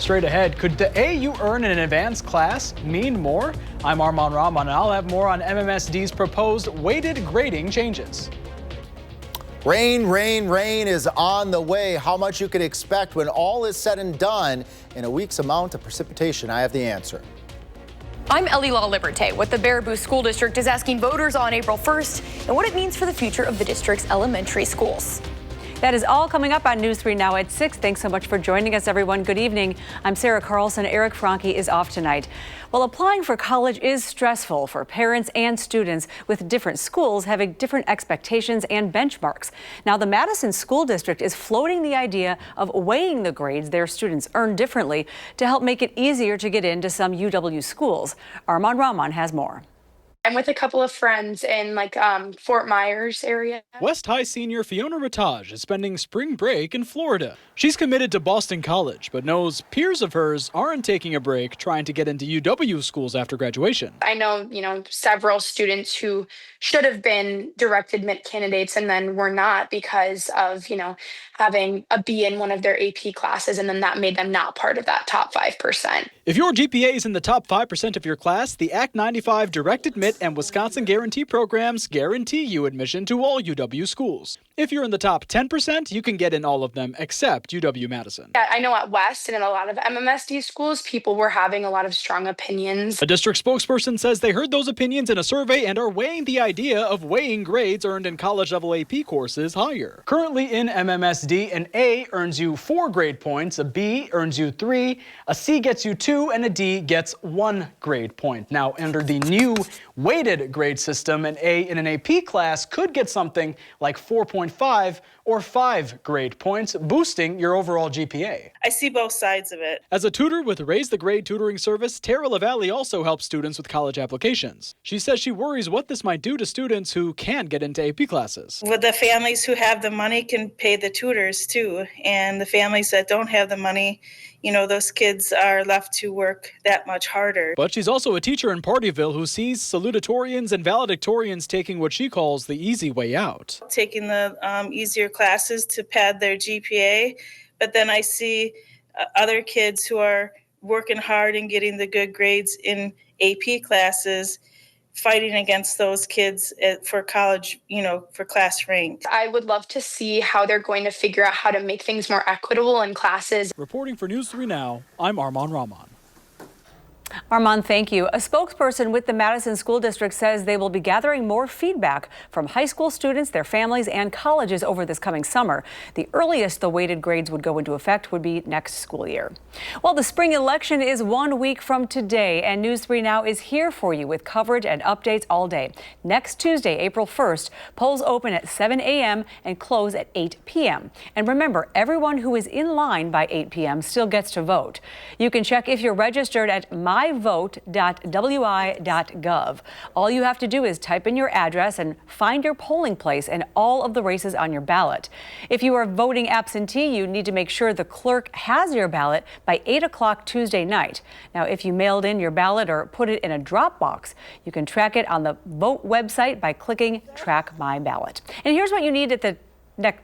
Straight ahead, could the A you earn in an advanced class mean more? I'm Armand Rahman, and I'll have more on MMSD's proposed weighted grading changes. Rain, rain, rain is on the way. How much you could expect when all is said and done in a week's amount of precipitation? I have the answer. I'm Ellie LaLiberte. What the Baraboo School District is asking voters on April 1st and what it means for the future of the district's elementary schools. That is all coming up on News 3 Now at 6. Thanks so much for joining us, everyone. Good evening. I'm Sarah Carlson. Eric Franke is off tonight. Well, applying for college is stressful for parents and students, with different schools having different expectations and benchmarks. Now, the Madison School District is floating the idea of weighing the grades their students earn differently to help make it easier to get into some UW schools. Armand Rahman has more. I'm with a couple of friends in Fort Myers area. West High senior Fiona Ratage is spending spring break in Florida. She's committed to Boston College, but knows peers of hers aren't taking a break trying to get into UW schools after graduation. I know, several students who should have been direct admit candidates and then were not because of, having a B in one of their AP classes, and then that made them not part of that top 5%. If your GPA is in the top 5% of your class, the Act 95 Direct Admit and Wisconsin Guarantee programs guarantee you admission to all UW schools. If you're in the top 10%, you can get in all of them except UW-Madison. I know at West and in a lot of MMSD schools, people were having a lot of strong opinions. A district spokesperson says they heard those opinions in a survey and are weighing the idea of weighing grades earned in college-level AP courses higher. Currently in MMSD, an A earns you 4 grade points, a B earns you 3, a C gets you 2, and a D gets 1 grade point. Now, under the new weighted grade system, an A in an AP class could get something like 4.5 or 5 grade points, boosting your overall GPA. I see both sides of it. As a tutor with Raise the Grade tutoring service, Tara LaValle also helps students with college applications. She says she worries what this might do to students who can get into AP classes. Well, the families who have the money can pay the tutors too, and the families that don't have the money, those kids are left to work that much harder. But she's also a teacher in Partyville who sees salutatorians and valedictorians taking what she calls the easy way out. Taking the easier classes to pad their GPA, but then I see other kids who are working hard and getting the good grades in AP classes, fighting against those kids for college, for class rank. I would love to see how they're going to figure out how to make things more equitable in classes. Reporting for News 3 Now, I'm Armand Rahman. Armand, thank you. A spokesperson with the Madison School District says they will be gathering more feedback from high school students, their families, and colleges over this coming summer. The earliest the weighted grades would go into effect would be next school year. Well, the spring election is 1 week from today, and News 3 Now is here for you with coverage and updates all day. Next Tuesday, April 1st, polls open at 7 a.m. and close at 8 p.m. And remember, everyone who is in line by 8 p.m. still gets to vote. You can check if you're registered at myvote.wi.gov. All you have to do is type in your address and find your polling place in all of the races on your ballot. If you are voting absentee, you need to make sure the clerk has your ballot by 8 o'clock Tuesday night. Now, if you mailed in your ballot or put it in a drop box, you can track it on the vote website by clicking Track My Ballot. And here's what you need at the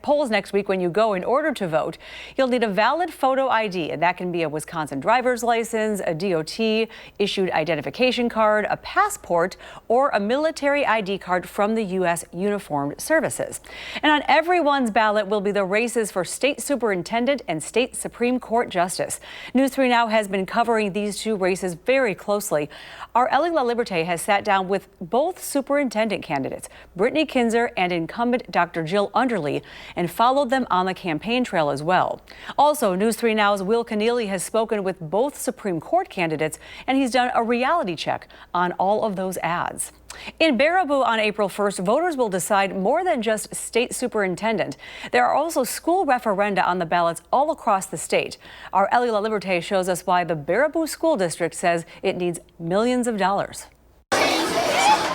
polls next week when you go in order to vote. You'll need a valid photo ID, and that can be a Wisconsin driver's license, a DOT issued identification card, a passport, or a military ID card from the U.S. Uniformed Services. And on everyone's ballot will be the races for state superintendent and state Supreme Court justice. News 3 Now has been covering these two races very closely. Our Ellie LaLiberte has sat down with both superintendent candidates, Brittany Kinzer and incumbent Dr. Jill Underly, and followed them on the campaign trail as well. Also, News 3 Now's Will Keneally has spoken with both Supreme Court candidates, and he's done a reality check on all of those ads. In Baraboo on April 1st, voters will decide more than just state superintendent. There are also school referenda on the ballots all across the state. Our Ellie LaLiberte shows us why the Baraboo School District says it needs millions of dollars.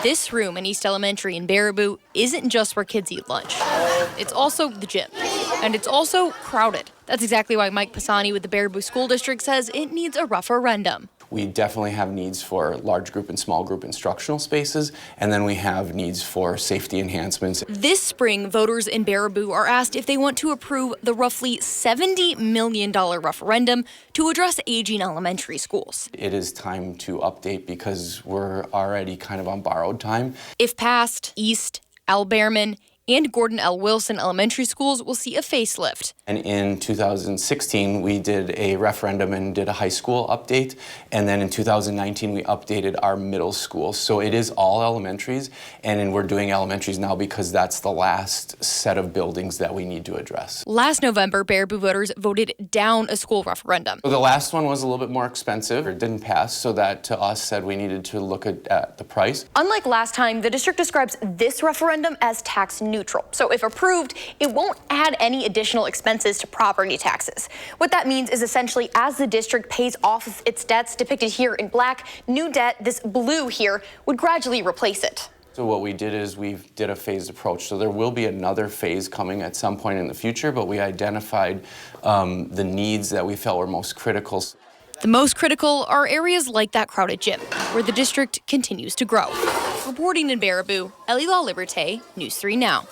This room in East Elementary in Baraboo isn't just where kids eat lunch. It's also the gym. And it's also crowded. That's exactly why Mike Pisani with the Baraboo School District says it needs a referendum. We definitely have needs for large group and small group instructional spaces, and then we have needs for safety enhancements. This spring, voters in Baraboo are asked if they want to approve the roughly $70 million referendum to address aging elementary schools. It is time to update because we're already kind of on borrowed time. If passed, East, Al Behrman, and Gordon L. Wilson elementary schools will see a facelift. And in 2016, we did a referendum and did a high school update. And then in 2019, we updated our middle school. So it is all elementaries, and we're doing elementaries now because that's the last set of buildings that we need to address. Last November, Baraboo voters voted down a school referendum. So the last one was a little bit more expensive. It didn't pass, so that to us said we needed to look at the price. Unlike last time, the district describes this referendum as tax neutral. So if approved, it won't add any additional expenses to property taxes. What that means is essentially as the district pays off its debts depicted here in black, new debt, this blue here, would gradually replace it. So what we did is we did a phased approach. So there will be another phase coming at some point in the future, but we identified the needs that we felt were most critical. The most critical are areas like that crowded gym, where the district continues to grow. Reporting in Baraboo, Ellie Law Liberté, News 3 Now.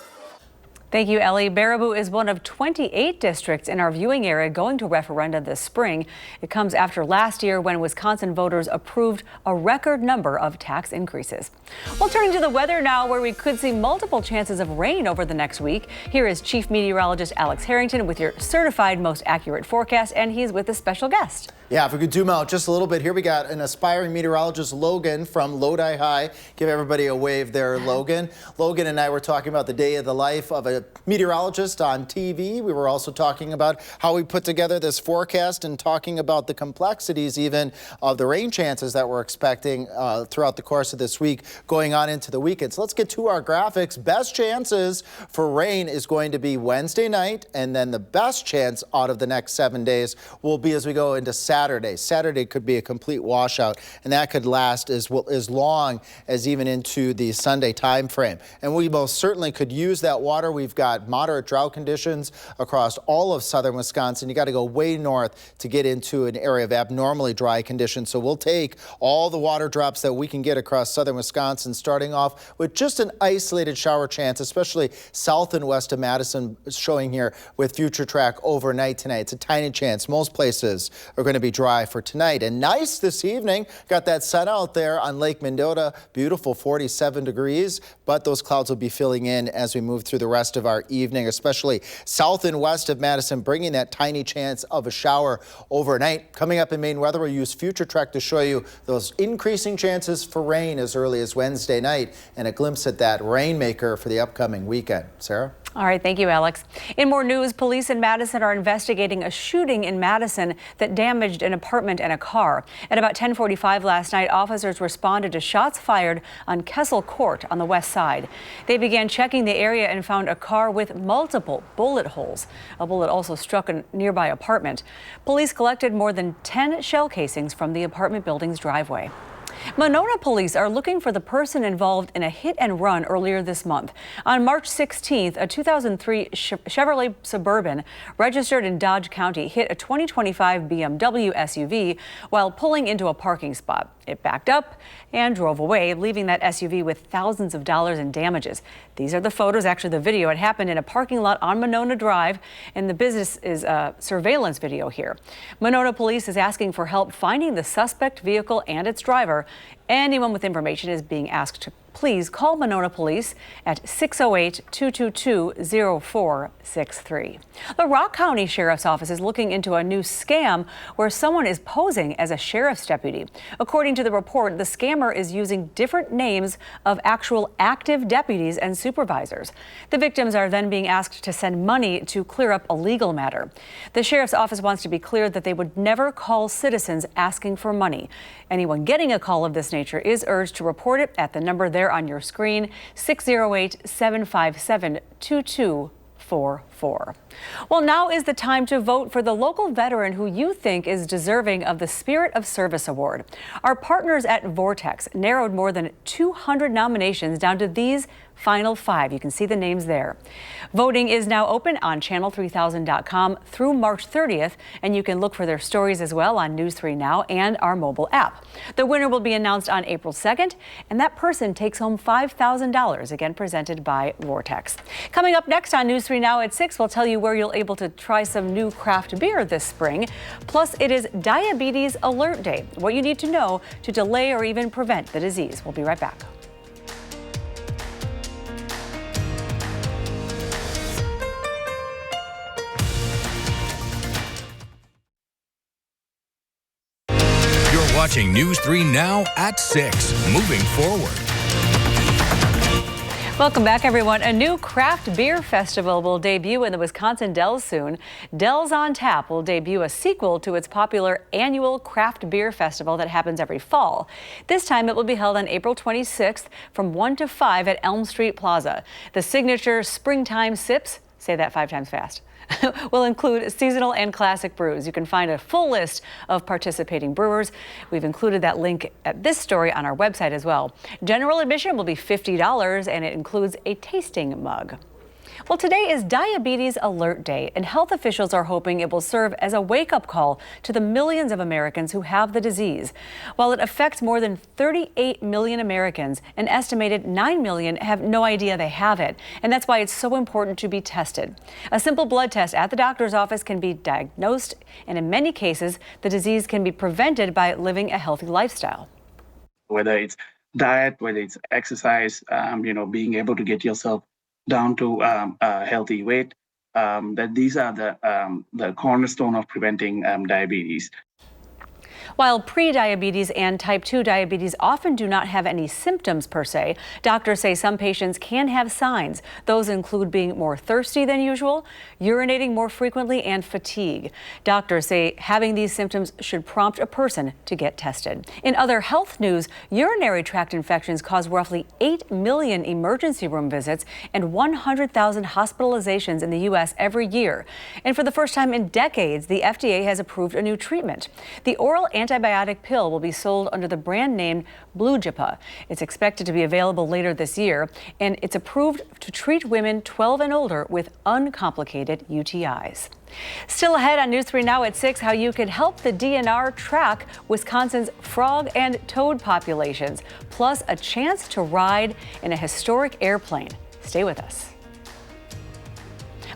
Thank you, Ellie. Baraboo is one of 28 districts in our viewing area going to referenda this spring. It comes after last year when Wisconsin voters approved a record number of tax increases. Well, turning to the weather now, where we could see multiple chances of rain over the next week. Here is Chief Meteorologist Alex Harrington with your certified most accurate forecast, and he's with a special guest. Yeah, if we could zoom out just a little bit here, we got an aspiring meteorologist, Logan from Lodi High. Give everybody a wave there, Logan. Logan and I were talking about the day of the life of a meteorologist on TV. We were also talking about how we put together this forecast and talking about the complexities even of the rain chances that we're expecting throughout the course of this week going on into the weekend. So let's get to our graphics. Best chances for rain is going to be Wednesday night, and then the best chance out of the next 7 days will be as we go into Saturday. Saturday could be a complete washout, and that could last as long as even into the Sunday time frame. And we most certainly could use that water. We've got moderate drought conditions across all of southern Wisconsin. You got to go way north to get into an area of abnormally dry conditions. So we'll take all the water drops that we can get across southern Wisconsin, starting off with just an isolated shower chance, especially south and west of Madison, showing here with future track overnight tonight. It's a tiny chance. Most places are going to be dry for tonight. And nice this evening. Got that sun out there on Lake Mendota. Beautiful 47 degrees, but those clouds will be filling in as we move through the rest of our evening, especially south and west of Madison, bringing that tiny chance of a shower overnight. Coming up in Maine weather, we'll use future track to show you those increasing chances for rain as early as Wednesday night and a glimpse at that rainmaker for the upcoming weekend. Sarah? All right, thank you, Alex. In more news, police in Madison are investigating a shooting in Madison that damaged an apartment and a car. At about 10:45 last night, officers responded to shots fired on Kessel Court on the west side. They began checking the area and found a car with multiple bullet holes. A bullet also struck a nearby apartment. Police collected more than 10 shell casings from the apartment building's driveway. Monona police are looking for the person involved in a hit and run earlier this month. On March 16th, a 2003 Chevrolet Suburban registered in Dodge County hit a 2025 BMW SUV while pulling into a parking spot. It backed up and drove away, leaving that SUV with thousands of dollars in damages. These are the photos, actually the video. It happened in a parking lot on Monona Drive, and the business is a surveillance video here. Monona police is asking for help finding the suspect vehicle and its driver. Anyone with information is being asked to please call Monona Police at 608-222-0463. The Rock County Sheriff's Office is looking into a new scam where someone is posing as a sheriff's deputy. According to the report, the scammer is using different names of actual active deputies and supervisors. The victims are then being asked to send money to clear up a legal matter. The Sheriff's Office wants to be clear that they would never call citizens asking for money. Anyone getting a call of this nature is urged to report it at the number there on your screen, 608-757-2244. before. Well, now is the time to vote for the local veteran who you think is deserving of the Spirit of Service Award. Our partners at Vortex narrowed more than 200 nominations down to these final 5. You can see the names there. Voting is now open on channel3000.com through March 30th, and you can look for their stories as well on News 3 Now and our mobile app. The winner will be announced on April 2nd, and that person takes home $5,000, again presented by Vortex. Coming up next on News 3 Now at 6, we'll tell you where you'll able to try some new craft beer this spring. Plus, it is Diabetes Alert Day, what you need to know to delay or even prevent the disease. We'll be right back. Watching News 3 Now at 6. Moving forward. Welcome back, everyone. A new craft beer festival will debut in the Wisconsin Dells soon. Dells on Tap will debut a sequel to its popular annual craft beer festival that happens every fall. This time it will be held on April 26th from 1 to 5 at Elm Street Plaza. The signature Springtime Sips, say that 5 times fast, will include seasonal and classic brews. You can find a full list of participating brewers. We've included that link at this story on our website as well. General admission will be $50, and it includes a tasting mug. Well, today is Diabetes Alert Day, and health officials are hoping it will serve as a wake-up call to the millions of Americans who have the disease. While it affects more than 38 million Americans, an estimated 9 million have no idea they have it, and that's why it's so important to be tested. A simple blood test at the doctor's office can be diagnosed, and in many cases, the disease can be prevented by living a healthy lifestyle. Whether it's diet, whether it's exercise, being able to get yourself down to a healthy weight, that these are the cornerstone of preventing diabetes. While pre-diabetes and type 2 diabetes often do not have any symptoms per se, doctors say some patients can have signs. Those include being more thirsty than usual, urinating more frequently, and fatigue. Doctors say having these symptoms should prompt a person to get tested. In other health news, urinary tract infections cause roughly 8 million emergency room visits and 100,000 hospitalizations in the U.S. every year. And for the first time in decades, the FDA has approved a new treatment. The oral antibiotic pill will be sold under the brand name Blujipa. It's expected to be available later this year, and it's approved to treat women 12 and older with uncomplicated UTIs. Still ahead on News 3 Now at 6, how you can help the DNR track Wisconsin's frog and toad populations, plus a chance to ride in a historic airplane. Stay with us.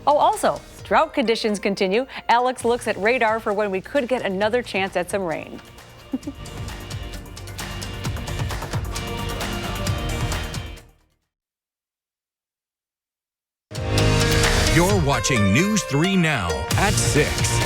Oh, also, drought conditions continue. Alex looks at radar for when we could get another chance at some rain. You're watching News 3 Now at 6.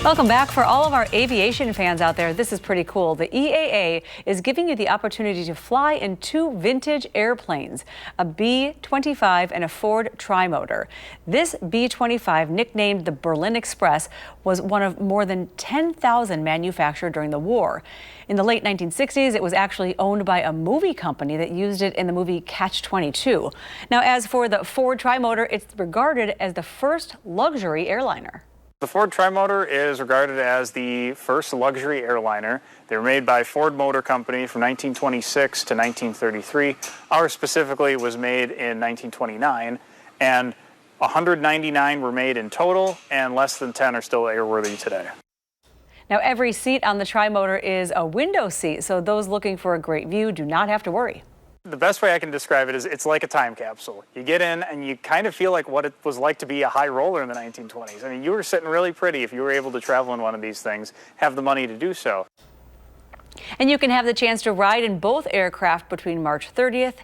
Welcome back. For all of our aviation fans out there, this is pretty cool. The EAA is giving you the opportunity to fly in 2 vintage airplanes, a B-25 and a Ford Trimotor. This B-25, nicknamed the Berlin Express, was one of more than 10,000 manufactured during the war. In the late 1960s, it was actually owned by a movie company that used it in the movie Catch-22. Now, as for the Ford Trimotor, it's regarded as the first luxury airliner. The Ford Trimotor is regarded as the first luxury airliner. They were made by Ford Motor Company from 1926 to 1933. Ours specifically was made in 1929, and 199 were made in total, and less than 10 are still airworthy today. Now, every seat on the Trimotor is a window seat, so those looking for a great view do not have to worry. The best way I can describe it is it's like a time capsule. You get in and you kind of feel like what it was like to be a high roller in the 1920s. I mean, you were sitting really pretty if you were able to travel in one of these things, have the money to do so. And you can have the chance to ride in both aircraft between March 28th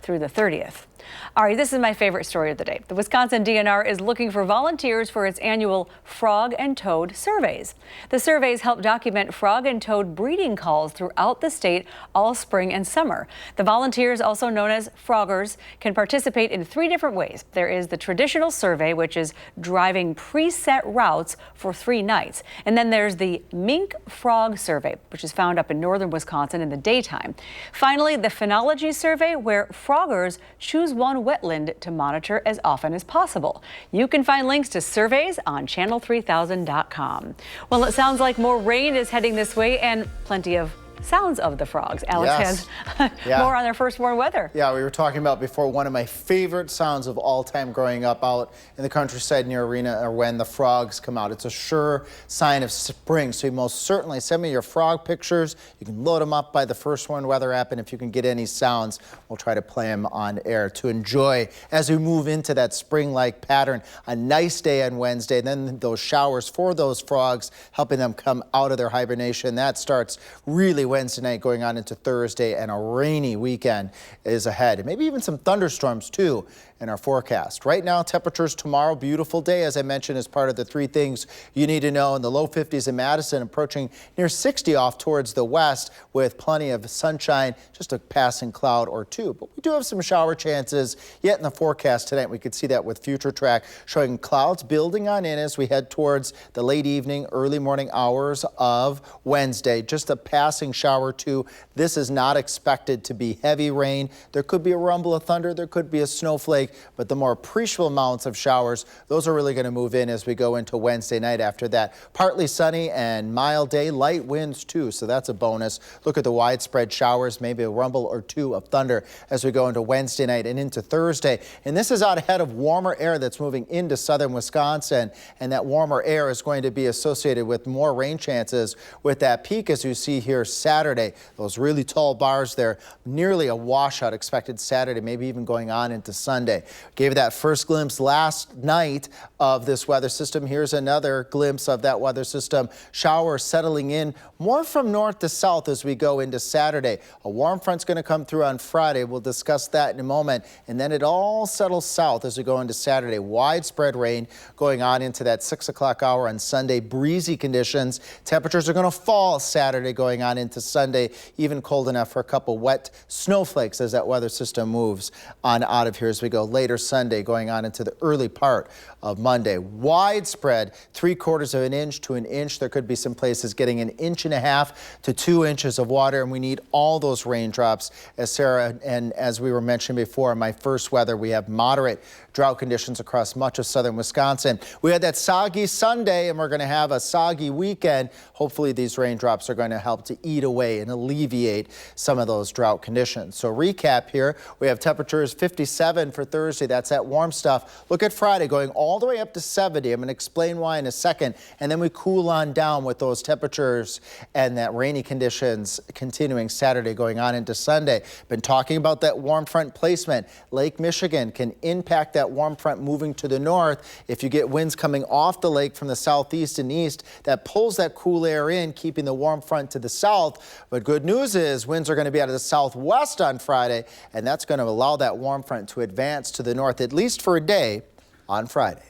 through the 30th. All right, this is my favorite story of the day. The Wisconsin DNR is looking for volunteers for its annual frog and toad surveys. The surveys help document frog and toad breeding calls throughout the state all spring and summer. The volunteers, also known as froggers, can participate in 3 different ways. There is the traditional survey, which is driving preset routes for 3 nights. And then there's the mink frog survey, which is found up in northern Wisconsin in the daytime. Finally, the phenology survey, where froggers choose choose one wetland to monitor as often as possible. You can find links to surveys on channel3000.com. Well, it sounds like more rain is heading this way and plenty of sounds of the frogs. Alex has more on their first warm weather. Yeah, we were talking about before, one of my favorite sounds of all time growing up out in the countryside near Arena are when the frogs come out. It's a sure sign of spring. So you most certainly send me your frog pictures. You can load them up by the First Warm Weather app, and if you can get any sounds, we'll try to play them on air to enjoy as we move into that spring-like pattern. A nice day on Wednesday, and then those showers for those frogs, helping them come out of their hibernation. That starts really Wednesday night going on into Thursday, and a rainy weekend is ahead. Maybe even some thunderstorms too in our forecast. Right now, temperatures tomorrow, beautiful day, as I mentioned, as part of the 3 things you need to know. In the low 50s in Madison, approaching near 60 off towards the west with plenty of sunshine, just a passing cloud or 2. But we do have some shower chances yet in the forecast tonight. We could see that with Future Track showing clouds building on in as we head towards the late evening, early morning hours of Wednesday. Just a passing shower or 2. This is not expected to be heavy rain. There could be a rumble of thunder. There could be a snowflake. But the more appreciable amounts of showers, those are really going to move in as we go into Wednesday night after that. Partly sunny and mild day, light winds too, so that's a bonus. Look at the widespread showers, maybe a rumble or 2 of thunder as we go into Wednesday night and into Thursday. And this is out ahead of warmer air that's moving into southern Wisconsin, and that warmer air is going to be associated with more rain chances with that peak as you see here Saturday. Those really tall bars there, nearly a washout expected Saturday, maybe even going on into Sunday. Gave that first glimpse last night of this weather system. Here's another glimpse of that weather system. Showers settling in more from north to south as we go into Saturday. A warm front's going to come through on Friday. We'll discuss that in a moment. And then it all settles south as we go into Saturday. Widespread rain going on into that 6 o'clock hour on Sunday. Breezy conditions. Temperatures are going to fall Saturday going on into Sunday. Even cold enough for a couple wet snowflakes as that weather system moves on out of here as we go later Sunday going on into the early part of Monday. Widespread 3/4 of an inch to an inch. There could be some places getting 1.5 inches to 2 inches of water, and we need all those raindrops. As Sarah and as we were mentioning before in my first weather, we have moderate drought conditions across much of southern Wisconsin. We had that soggy Sunday, and we're going to have a soggy weekend. Hopefully these raindrops are going to help to eat away and alleviate some of those drought conditions. So recap here, we have temperatures 57 for Thursday. That's that warm stuff. Look at Friday going all the way up to 70. I'm going to explain why in a second. And then we cool on down with those temperatures and that rainy conditions continuing Saturday going on into Sunday. Been talking about that warm front placement. Lake Michigan can impact that warm front moving to the north. If you get winds coming off the lake from the southeast and east, that pulls that cool air in, keeping the warm front to the south. But good news is winds are going to be out of the southwest on Friday, and that's going to allow that warm front to advance to the north, at least for a day on Friday.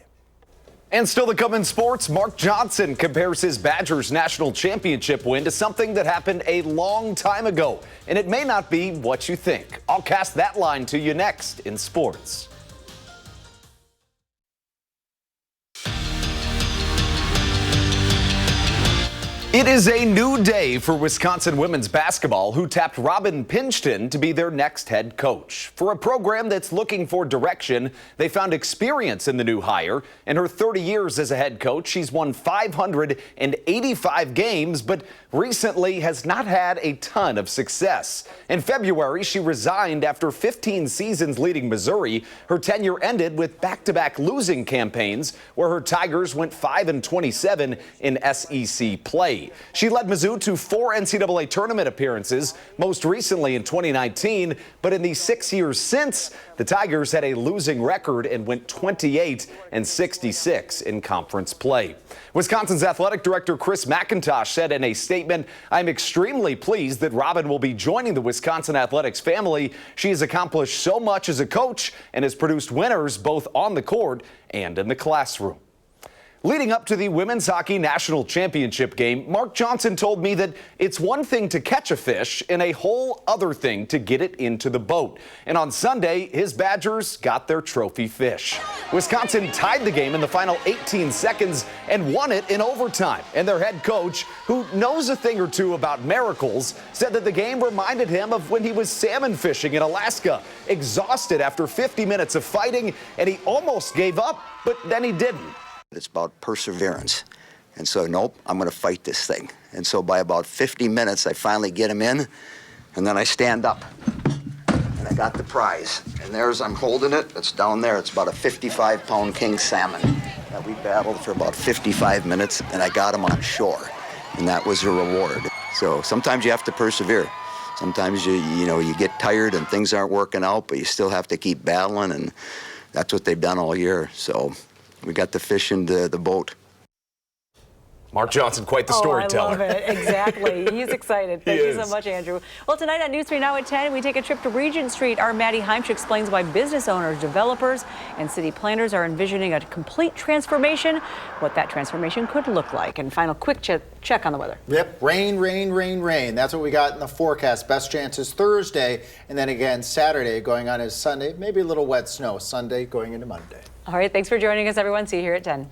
And still to come in sports, Mark Johnson compares his Badgers national championship win to something that happened a long time ago. And it may not be what you think. I'll cast that line to you next in sports. It is a new day for Wisconsin women's basketball, who tapped Robin Pinchton to be their next head coach. For a program that's looking for direction, they found experience in the new hire. In her 30 years as a head coach, she's won 585 games, but recently has not had a ton of success. In February, she resigned after 15 seasons leading Missouri. Her tenure ended with back-to-back losing campaigns, where her Tigers went 5-27 in SEC play. She led Mizzou to 4 NCAA tournament appearances, most recently in 2019, but in the 6 years since, the Tigers had a losing record and went 28-66 in conference play. Wisconsin's athletic director Chris McIntosh said in a statement, "I'm extremely pleased that Robin will be joining the Wisconsin athletics family. She has accomplished so much as a coach and has produced winners both on the court and in the classroom." Leading up to the Women's Hockey National Championship game, Mark Johnson told me that it's one thing to catch a fish and a whole other thing to get it into the boat. And on Sunday, his Badgers got their trophy fish. Wisconsin tied the game in the final 18 seconds and won it in overtime. And their head coach, who knows a thing or two about miracles, said that the game reminded him of when he was salmon fishing in Alaska, exhausted after 50 minutes of fighting, and he almost gave up, but then he didn't. It's about perseverance. And so, nope, I'm going to fight this thing. And so by about 50 minutes, I finally get him in, and then I stand up. And I got the prize. And I'm holding it. It's down there. It's about a 55-pound king salmon. And we battled for about 55 minutes, and I got him on shore. And that was a reward. So sometimes you have to persevere. Sometimes you get tired and things aren't working out, but you still have to keep battling, and that's what they've done all year. So we got the fish into the boat. Mark Johnson, quite the storyteller. I love it. Exactly. He's excited. Thank you so much, Andrew. Well, tonight on News 3 Now at 10, we take a trip to Regent Street. Our Maddie Heimsch explains why business owners, developers, and city planners are envisioning a complete transformation, what that transformation could look like. And final quick check on the weather. Yep, rain, rain, rain, rain. That's what we got in the forecast. Best chances Thursday, and then again Saturday going on as Sunday. Maybe a little wet snow Sunday going into Monday. All right, thanks for joining us, everyone. See you here at 10.